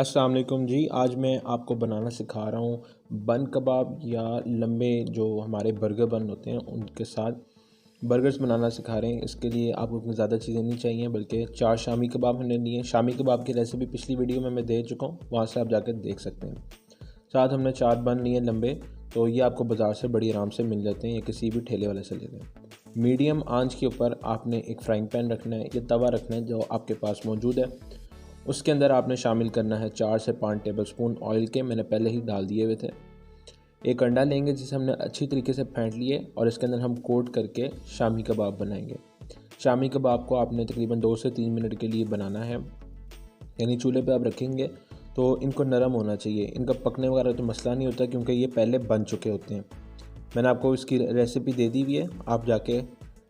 अस्सलाम वालेकुम जी। आज मैं आपको बनाना सिखा रहा हूँ बन कबाब या लंबे जो हमारे बर्गर बन होते हैं उनके साथ बर्गर्स बनाना सिखा रहे हैं। इसके लिए आपको इतनी ज़्यादा चीज़ें नहीं चाहिए, बल्कि 4 शामी कबाब हमने लिए। शामी कबाब की रेसिपी पिछली वीडियो में मैं दे चुका हूँ, वहाँ से आप जाकर देख सकते हैं। साथ हमने 4 बन लिए लंबे, तो ये आपको बाज़ार से बड़ी आराम से मिल जाते हैं या किसी भी ठेले वाले से लेते हैं। मीडियम आंच के ऊपर आपने एक फ्राइंग पैन रखना है या तवा रखना है जो आपके पास मौजूद है। उसके अंदर आपने शामिल करना है 4 से 5 टेबलस्पून ऑयल के, मैंने पहले ही डाल दिए हुए थे। एक अंडा लेंगे जिसे हमने अच्छी तरीके से फेंट लिए और इसके अंदर हम कोट करके शामी कबाब बनाएंगे। शामी कबाब को आपने तकरीबन 2 से 3 मिनट के लिए बनाना है, यानी चूल्हे पे आप रखेंगे तो इनको नरम होना चाहिए। इनका पकने वगैरह तो मसला नहीं होता क्योंकि ये पहले बन चुके होते हैं। मैंने आपको इसकी रेसिपी दे दी हुई है, आप जाके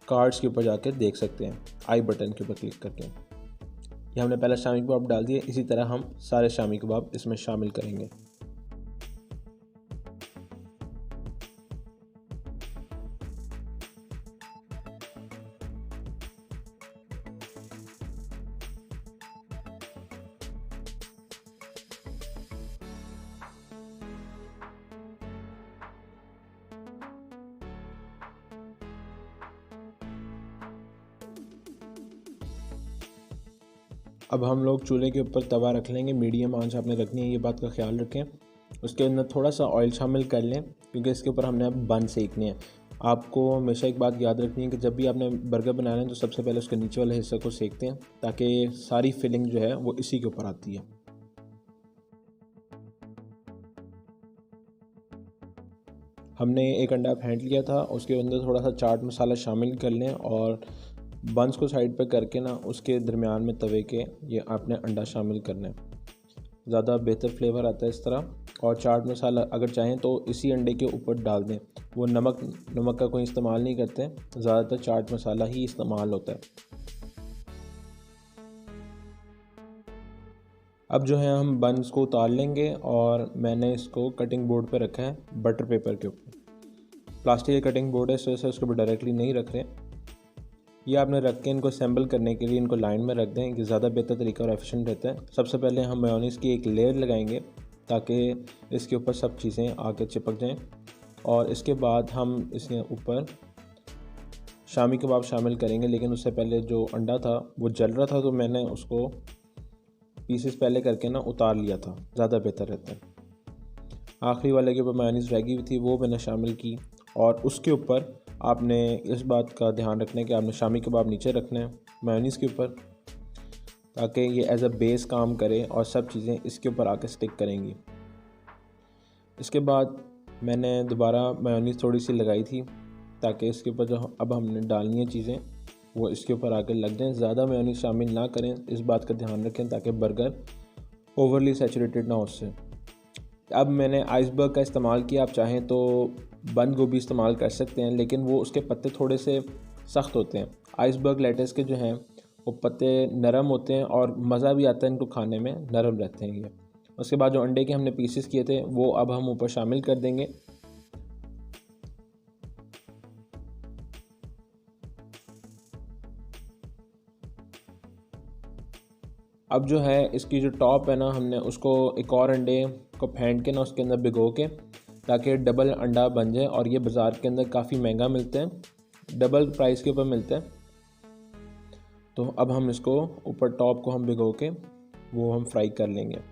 कार्ड्स के ऊपर जाके देख सकते हैं, आई बटन के ऊपर क्लिक करके। ये हमने पहले शामी कबाब डाल दिए, इसी तरह हम सारे शामी कबाब इसमें शामिल करेंगे। अब हम लोग चूल्हे के ऊपर तवा रख लेंगे, मीडियम आंच आपने रखनी है, ये बात का ख्याल रखें। उसके अंदर थोड़ा सा ऑयल शामिल कर लें क्योंकि इसके ऊपर हमने अब बन सेकने हैं। आपको हमेशा एक बात याद रखनी है कि जब भी आपने बर्गर बनाना है तो सबसे पहले उसके नीचे वाले हिस्से को सेकते हैं ताकि सारी फिलिंग जो है वो इसी के ऊपर आती है। हमने एक अंडा फेंट लिया था, उसके अंदर थोड़ा सा चाट मसाला शामिल कर लें और बंस को साइड पर करके ना उसके दरमियान में तवे के ये आपने अंडा शामिल करना है। ज़्यादा बेहतर फ्लेवर आता है इस तरह। और चाट मसाला अगर चाहें तो इसी अंडे के ऊपर डाल दें, वो नमक का कोई इस्तेमाल नहीं करते, ज़्यादातर चाट मसाला ही इस्तेमाल होता है। अब जो है हम बंस को उतार लेंगे और मैंने इसको कटिंग बोर्ड पे रखा है बटर पेपर के ऊपर। प्लास्टिक का कटिंग बोर्ड है, इस वजह से उसके ऊपर डायरेक्टली नहीं रख रहे। ये आपने रख के इनको असेंबल करने के लिए इनको लाइन में रख दें, कि ज़्यादा बेहतर तरीका और एफिशिएंट रहता है। सबसे पहले हम मेयोनीज़ की एक लेयर लगाएंगे ताकि इसके ऊपर सब चीज़ें आके चिपक जाएं, और इसके बाद हम इसके ऊपर शामी कबाब शामिल करेंगे। लेकिन उससे पहले जो अंडा था वो जल रहा था, तो मैंने उसको पीसेस पहले करके ना उतार लिया था, ज़्यादा बेहतर रहता है। आखिरी वाले के ऊपर मेयोनीज़ रह गई हुई थी, वो मैंने शामिल की। और उसके ऊपर आपने इस बात का ध्यान रखना है कि आपने शामी कबाब नीचे रखना है मेयोनीज़ के ऊपर, ताकि ये एज अ बेस काम करे और सब चीज़ें इसके ऊपर आके स्टिक करेंगी। इसके बाद मैंने दोबारा मेयोनीज़ थोड़ी सी लगाई थी ताकि इसके ऊपर जो अब हमने डालनी है चीज़ें वो इसके ऊपर आके लग जाएँ। ज़्यादा मेयोनीज़ शामिल ना करें, इस बात का ध्यान रखें ताकि बर्गर ओवरली सैचुरेटेड ना हो उससे। अब मैंने आइसबर्ग का इस्तेमाल किया, आप चाहें तो बंद गोभी इस्तेमाल कर सकते हैं, लेकिन वो उसके पत्ते थोड़े से सख्त होते हैं। आइसबर्ग लेटस के जो हैं वो पत्ते नरम होते हैं और मज़ा भी आता है इनको खाने में, नरम रहते हैं ये। उसके बाद जो अंडे के हमने पीसेस किए थे वो अब हम ऊपर शामिल कर देंगे। अब जो है इसकी जो टॉप है ना, हमने उसको एक और अंडे को फेंट के ना उसके अंदर भिगो के, ताकि डबल अंडा बन जाए। और ये बाज़ार के अंदर काफ़ी महंगा मिलते हैं, डबल प्राइस के ऊपर मिलते हैं। तो अब हम इसको ऊपर टॉप को हम भिगो के वो हम फ्राई कर लेंगे।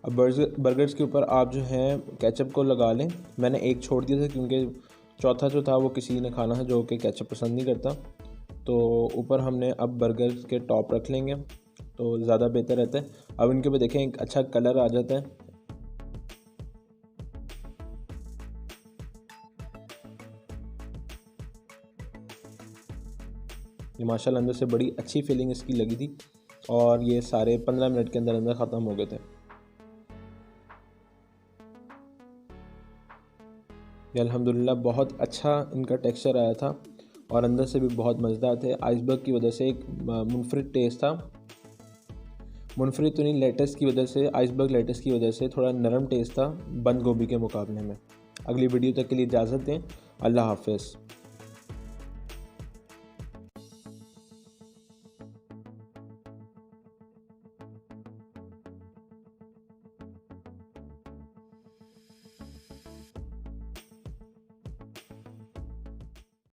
अब बर्गर्स के ऊपर आप जो है केचप को लगा लें। मैंने एक छोड़ दिया था क्योंकि चौथा जो था वो किसी ने खाना था जो कि केचप पसंद नहीं करता। तो ऊपर हमने अब बर्गर्स के टॉप रख लेंगे तो ज़्यादा बेहतर रहता है। अब इनके ऊपर देखें एक अच्छा कलर आ जाता है। ये माशाल्लाह अंदर से बड़ी अच्छी फीलिंग इसकी लगी थी और ये सारे 15 मिनट के अंदर अंदर ख़त्म हो गए थे। ये अल्हम्दुलिल्लाह बहुत अच्छा इनका टेक्सचर आया था और अंदर से भी बहुत मज़ेदार थे। आइसबर्ग की वजह से एक मुनफरिद टेस्ट था। मूंगफली तो नहीं, लेटेस की वजह से, आइसबर्ग लेटेस की वजह से थोड़ा नरम टेस्ट था बंद गोभी के मुकाबले में। अगली वीडियो तक के लिए इजाज़त दें। अल्लाह हाफ़िज़।